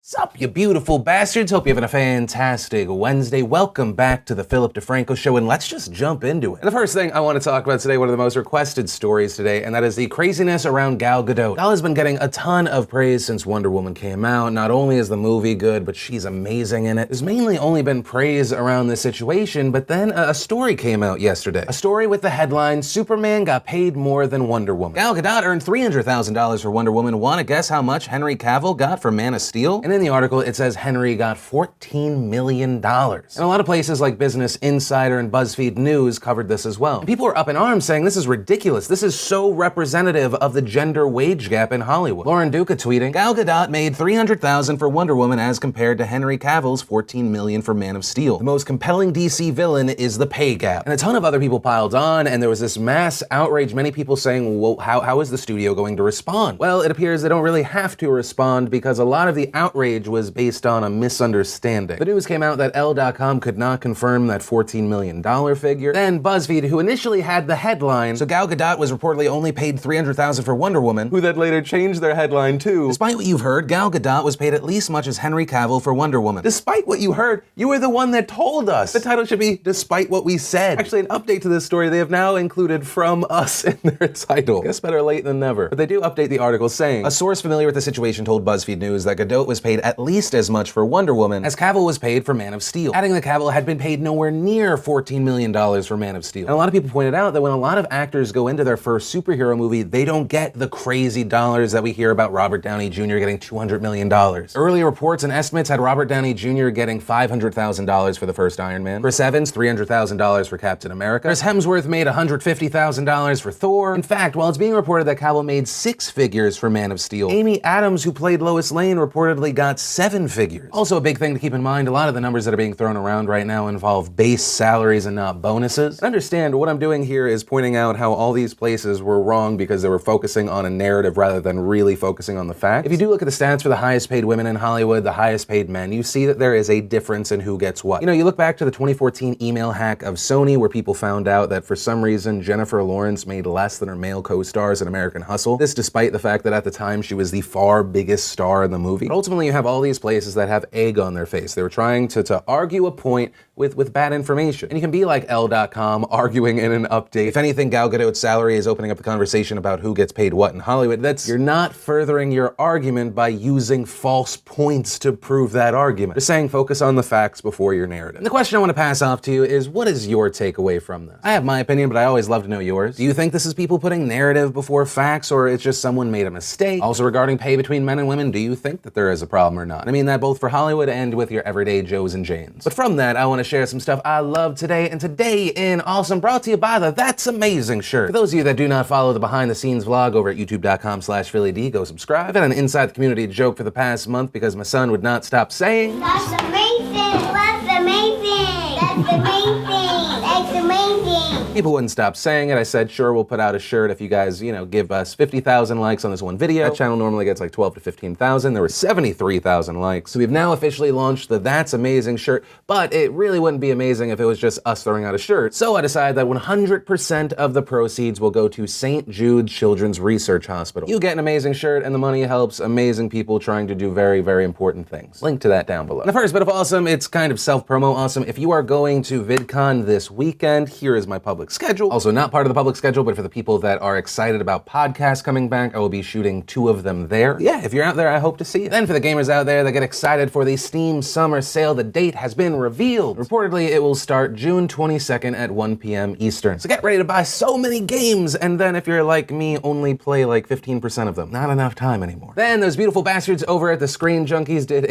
Sup, you beautiful bastards. Hope you're having a fantastic Wednesday. Welcome back to the Philip DeFranco Show, and let's just jump into it. And the first thing I want to talk about today, one of the most requested stories today, and that is the craziness around Gal Gadot. Gal has been getting a ton of praise since Wonder Woman came out. Not only is the movie good, but she's amazing in it. There's mainly only been praise around this situation, but then a story came out yesterday. A story with the headline, Superman got paid more than Wonder Woman. Gal Gadot earned $300,000 for Wonder Woman. Want to guess how much Henry Cavill got for Man of Steel? And in the article, it says Henry got $14 million. And a lot of places like Business Insider and BuzzFeed News covered this as well. And people were up in arms saying this is ridiculous. This is so representative of the gender wage gap in Hollywood. Lauren Duca tweeting, Gal Gadot made $300,000 for Wonder Woman as compared to Henry Cavill's $14 million for Man of Steel. The most compelling DC villain is the pay gap. And a ton of other people piled on, and there was this mass outrage, many people saying, well, how is the studio going to respond? Well, it appears they don't really have to respond because a lot of the outrage was based on a misunderstanding. The news came out that Elle.com could not confirm that $14 million figure. Then BuzzFeed, who initially had the headline, so Gal Gadot was reportedly only paid $300,000 for Wonder Woman, who then later changed their headline to, despite what you've heard, Gal Gadot was paid at least as much as Henry Cavill for Wonder Woman. Despite what you heard, you were the one that told us. The title should be, Despite What We Said. Actually, an update to this story, they have now included from us in their title. Guess better late than never. But they do update the article saying, a source familiar with the situation told BuzzFeed News that Gadot was paid at least as much for Wonder Woman as Cavill was paid for Man of Steel, adding that Cavill had been paid nowhere near $14 million for Man of Steel. And a lot of people pointed out that when a lot of actors go into their first superhero movie, they don't get the crazy dollars that we hear about Robert Downey Jr. getting $200 million. Early reports and estimates had Robert Downey Jr. getting $500,000 for the first Iron Man, Chris Evans $300,000 for Captain America, Chris Hemsworth made $150,000 for Thor. In fact, while it's being reported that Cavill made six figures for Man of Steel, Amy Adams, who played Lois Lane, reportedly got seven figures. Also a big thing to keep in mind, a lot of the numbers that are being thrown around right now involve base salaries and not bonuses. And understand, what I'm doing here is pointing out how all these places were wrong because they were focusing on a narrative rather than really focusing on the facts. If you do look at the stats for the highest paid women in Hollywood, the highest paid men, you see that there is a difference in who gets what. You know, you look back to the 2014 email hack of Sony where people found out that for some reason Jennifer Lawrence made less than her male co-stars in American Hustle. This despite the fact that at the time she was the far biggest star in the movie. But ultimately you have all these places that have egg on their face. They were trying to argue a point with bad information. And you can be like Elle.com arguing in an update. If anything, Gal Gadot's salary is opening up the conversation about who gets paid what in Hollywood. You're not furthering your argument by using false points to prove that argument. Just saying focus on the facts before your narrative. And the question I want to pass off to you is, what is your takeaway from this? I have my opinion, but I always love to know yours. Do you think this is people putting narrative before facts, or it's just someone made a mistake? Also regarding pay between men and women, do you think that there is a problem or not? I mean that both for Hollywood and with your everyday Joes and Janes. But from that, I want to share some stuff I love today, and today in Awesome, brought to you by the That's Amazing shirt. For those of you that do not follow the behind the scenes vlog over at youtube.com/PhillyD, go subscribe. I've had an inside the community joke for the past month because my son would not stop saying, That's amazing! That's amazing! That's amazing! That's amazing! People wouldn't stop saying it. I said, sure, we'll put out a shirt if you guys, give us 50,000 likes on this one video. That channel normally gets like 12 to 15,000. There were 73,000 likes. So we've now officially launched the That's Amazing shirt, but it really wouldn't be amazing if it was just us throwing out a shirt. So I decided that 100% of the proceeds will go to St. Jude Children's Research Hospital. You get an amazing shirt and the money helps amazing people trying to do very, very important things. Link to that down below. And the first bit of awesome, it's kind of self-promo awesome. If you are going to VidCon this weekend, here is my public schedule. Also not part of the public schedule, but for the people that are excited about podcasts coming back, I will be shooting 2 of them there. Yeah, if you're out there, I hope to see you. Then for the gamers out there that get excited for the Steam Summer Sale, the date has been revealed. Reportedly, it will start June 22nd at 1 p.m. Eastern. So get ready to buy so many games, and then if you're like me, only play like 15% of them. Not enough time anymore. Then those beautiful bastards over at the Screen Junkies did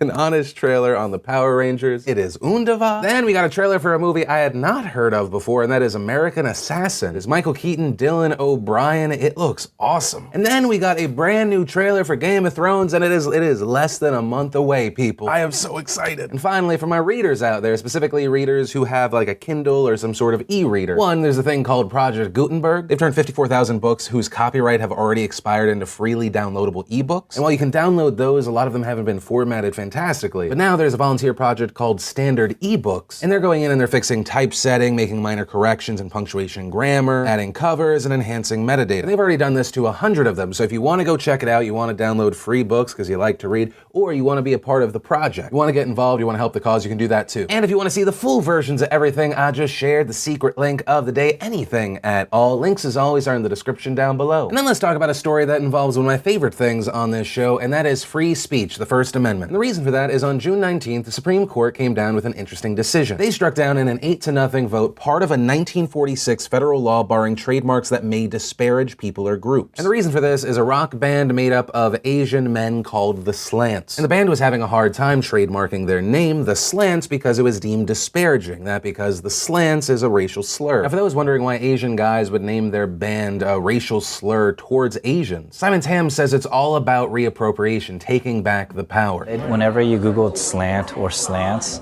an honest trailer on the Power Rangers. It is Undava. Then we got a trailer for a movie I had not heard of before, and that is American Assassin. It's Michael Keaton, Dylan O'Brien. It looks awesome. And then we got a brand new trailer for Game of Thrones, and it is less than a month away, people. I am so excited. And finally, for my readers out there, specifically readers who have like a Kindle or some sort of e-reader. One, there's a thing called Project Gutenberg. They've turned 54,000 books whose copyright have already expired into freely downloadable ebooks. And while you can download those, a lot of them haven't been formatted fantastically. But now there's a volunteer project called Standard eBooks, and they're going in and they're fixing typesetting, making minor corrections corrections in punctuation and grammar, adding covers, and enhancing metadata. And they've already done this to 100 of them, so if you want to go check it out, you want to download free books because you like to read, or you want to be a part of the project, you want to get involved, you want to help the cause, you can do that too. And if you want to see the full versions of everything I just shared, the secret link of the day, anything at all, links as always are in the description down below. And then let's talk about a story that involves one of my favorite things on this show, and that is free speech, the First Amendment. And the reason for that is on June 19th, the Supreme Court came down with an interesting decision. They struck down in an 8-0 vote part of a 1946 federal law barring trademarks that may disparage people or groups. And the reason for this is a rock band made up of Asian men called the Slants. And the band was having a hard time trademarking their name, the Slants, because it was deemed disparaging. That because the Slants is a racial slur. Now, for those wondering why Asian guys would name their band a racial slur towards Asians, Simon Tam says it's all about reappropriation, taking back the power. Whenever you Googled slant or slants,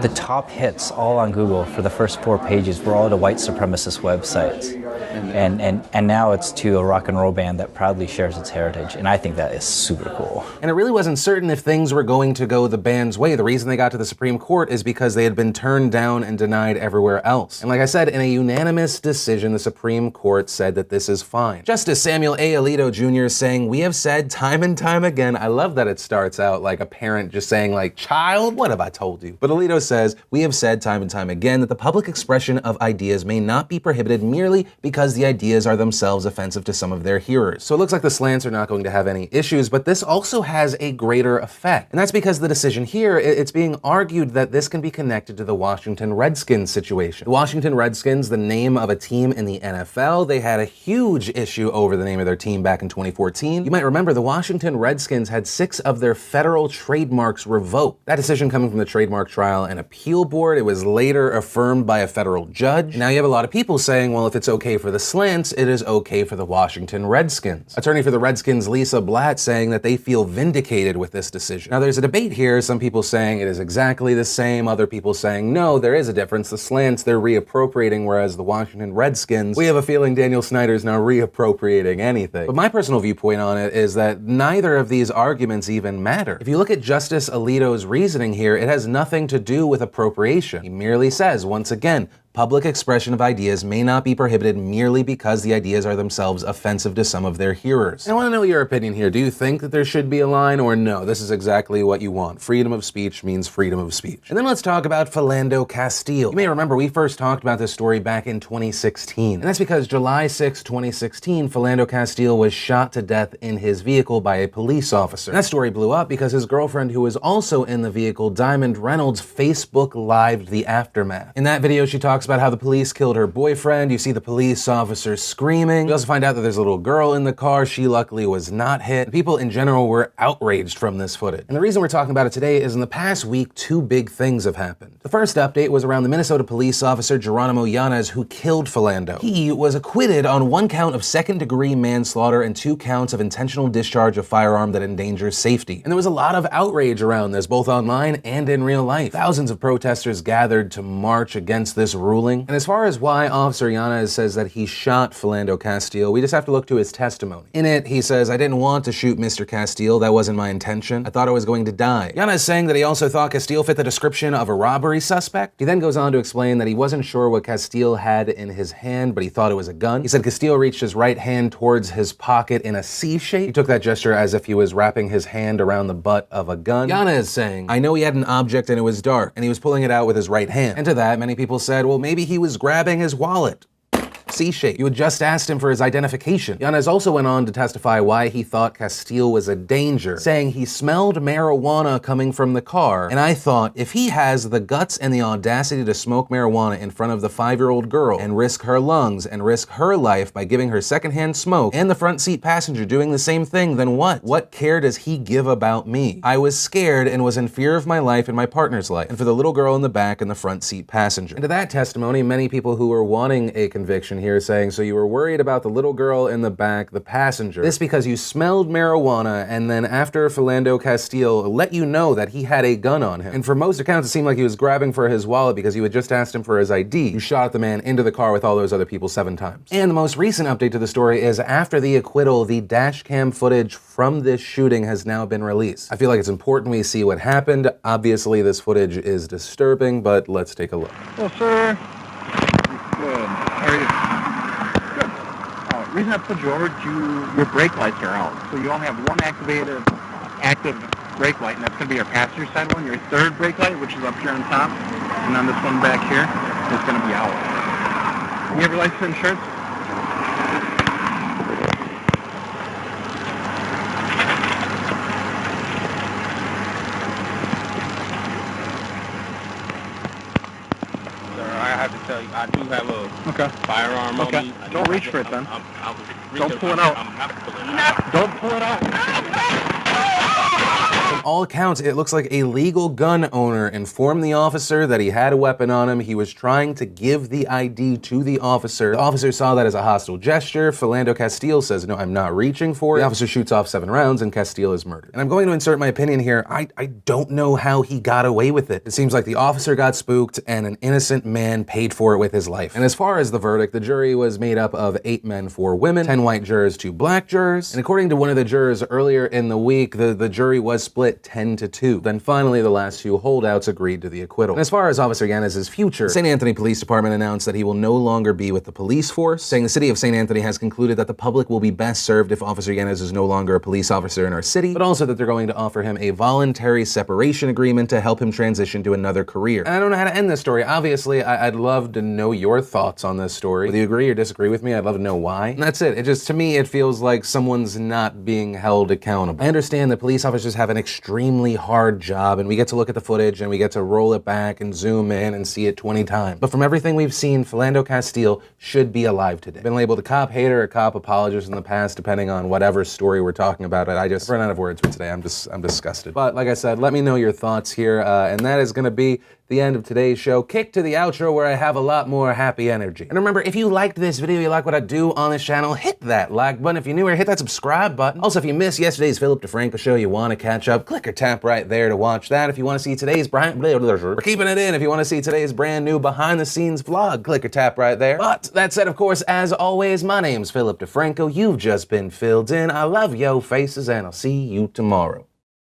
the top hits all on Google for the first 4 pages were all to white supremacist websites. And now it's to a rock and roll band that proudly shares its heritage, and I think that is super cool. And it really wasn't certain if things were going to go the band's way. The reason they got to the Supreme Court is because they had been turned down and denied everywhere else. And like I said, in a unanimous decision, the Supreme Court said that this is fine. Justice Samuel A. Alito Jr. is saying, "We have said time and time again." I love that it starts out like a parent just saying like, "Child, what have I told you?" But Alito says, "We have said time and time again that the public expression of ideas may not be prohibited merely because the ideas are themselves offensive to some of their hearers." So it looks like the Slants are not going to have any issues, but this also has a greater effect. And that's because the decision here, it's being argued that this can be connected to the Washington Redskins situation. The Washington Redskins, the name of a team in the NFL, they had a huge issue over the name of their team back in 2014. You might remember the Washington Redskins had 6 of their federal trademarks revoked. That decision coming from the Trademark Trial and Appeal Board, it was later affirmed by a federal judge. Now you have a lot of people saying, well, if it's okay for the Slants, it is okay for the Washington Redskins. Attorney for the Redskins, Lisa Blatt, saying that they feel vindicated with this decision. Now there's a debate here, some people saying it is exactly the same, other people saying no, there is a difference. The Slants, they're reappropriating, whereas the Washington Redskins, we have a feeling Daniel Snyder's now reappropriating anything. But my personal viewpoint on it is that neither of these arguments even matter. If you look at Justice Alito's reasoning here, it has nothing to do with appropriation. He merely says, once again, public expression of ideas may not be prohibited merely because the ideas are themselves offensive to some of their hearers. And I want to know your opinion here. Do you think that there should be a line, or no, this is exactly what you want? Freedom of speech means freedom of speech. And then let's talk about Philando Castile. You may remember we first talked about this story back in 2016. And that's because July 6, 2016, Philando Castile was shot to death in his vehicle by a police officer. And that story blew up because his girlfriend, who was also in the vehicle, Diamond Reynolds, Facebook lived the aftermath. In that video, she talks about how the police killed her boyfriend. You see the police officer screaming. We also find out that there's a little girl in the car. She luckily was not hit. And people in general were outraged from this footage. And the reason we're talking about it today is in the past week, 2 big things have happened. The first update was around the Minnesota police officer Geronimo Yanez, who killed Philando. He was acquitted on 1 count of second-degree manslaughter and 2 counts of intentional discharge of firearm that endangers safety. And there was a lot of outrage around this, both online and in real life. Thousands of protesters gathered to march against this ruling. And as far as why Officer Yanez says that he shot Philando Castile, we just have to look to his testimony. In it, he says, "I didn't want to shoot Mr. Castile. That wasn't my intention. I thought I was going to die." Yanez saying that he also thought Castile fit the description of a robbery suspect. He then goes on to explain that he wasn't sure what Castile had in his hand, but he thought it was a gun. He said Castile reached his right hand towards his pocket in a C shape. He took that gesture as if he was wrapping his hand around the butt of a gun. Yanez saying, "I know he had an object and it was dark, and he was pulling it out with his right hand." And to that, many people said, well, maybe he was grabbing his wallet. C-shape. You had just asked him for his identification. Yanez also went on to testify why he thought Castile was a danger, saying he smelled marijuana coming from the car, and I thought, if he has the guts and the audacity to smoke marijuana in front of the 5-year-old girl and risk her lungs and risk her life by giving her secondhand smoke, and the front seat passenger doing the same thing, then what? What care does he give about me? I was scared and was in fear of my life and my partner's life, and for the little girl in the back and the front seat passenger. And to that testimony, many people who were wanting a conviction here saying, so you were worried about the little girl in the back, the passenger. This because you smelled marijuana, and then after Philando Castile let you know that he had a gun on him. And for most accounts, it seemed like he was grabbing for his wallet because you had just asked him for his ID. You shot the man into the car with all those other people 7 times. And the most recent update to the story is after the acquittal, the dash cam footage from this shooting has now been released. I feel like it's important we see what happened. Obviously, this footage is disturbing, but let's take a look. Well, sir, How are you? Good. The reason I pulled you over, your brake lights are out. So you only have one active brake light, and that's going to be your passenger side one. Your third brake light, which is up here on top, and on this one back here, is going to be out. You have your license and insurance? I have to tell you, I do have a Okay. firearm on me. Don't reach for it then. Don't pull it out. I'm not pulling it out. Don't pull it out. From all accounts, it looks like a legal gun owner informed the officer that he had a weapon on him. He was trying to give the ID to the officer. The officer saw that as a hostile gesture. Philando Castile says, no, I'm not reaching for it. The officer shoots off 7 rounds and Castile is murdered. And I'm going to insert my opinion here. I don't know how he got away with it. It seems like the officer got spooked and an innocent man paid for it with his life. And as far as the verdict, the jury was made up of 8 men, 4 women, 10 white jurors, 2 black jurors. And according to one of the jurors earlier in the week, the jury was split 10-2. Then finally, the last 2 holdouts agreed to the acquittal. And as far as Officer Yanez's future, St. Anthony Police Department announced that he will no longer be with the police force, saying the city of St. Anthony has concluded that the public will be best served if Officer Yanez is no longer a police officer in our city, but also that they're going to offer him a voluntary separation agreement to help him transition to another career. And I don't know how to end this story. Obviously, I'd love to know your thoughts on this story. Whether you agree or disagree with me, I'd love to know why. And that's it. It just, to me, it feels like someone's not being held accountable. I understand that police officers have an extremely hard job, and we get to look at the footage and we get to roll it back and zoom in and see it 20 times. But from everything we've seen, Philando Castile should be alive today. Been labeled a cop hater, a cop apologist in the past, depending on whatever story we're talking about. I just run out of words for today. I'm disgusted. But like I said, let me know your thoughts here, and that is going to be the end of today's show. Kick to the outro where I have a lot more happy energy. And remember, if you liked this video, you like what I do on this channel, hit that like button. If you're new here, hit that subscribe button. Also, if you missed yesterday's Philip DeFranco show, you want to catch up, click or tap right there to watch that. If you want to see today's we're keeping it in. If you want to see today's brand new behind the scenes vlog, click or tap right there. But that said, of course, as always, my name's Philip DeFranco. You've just been filled in. I love yo faces, and I'll see you tomorrow.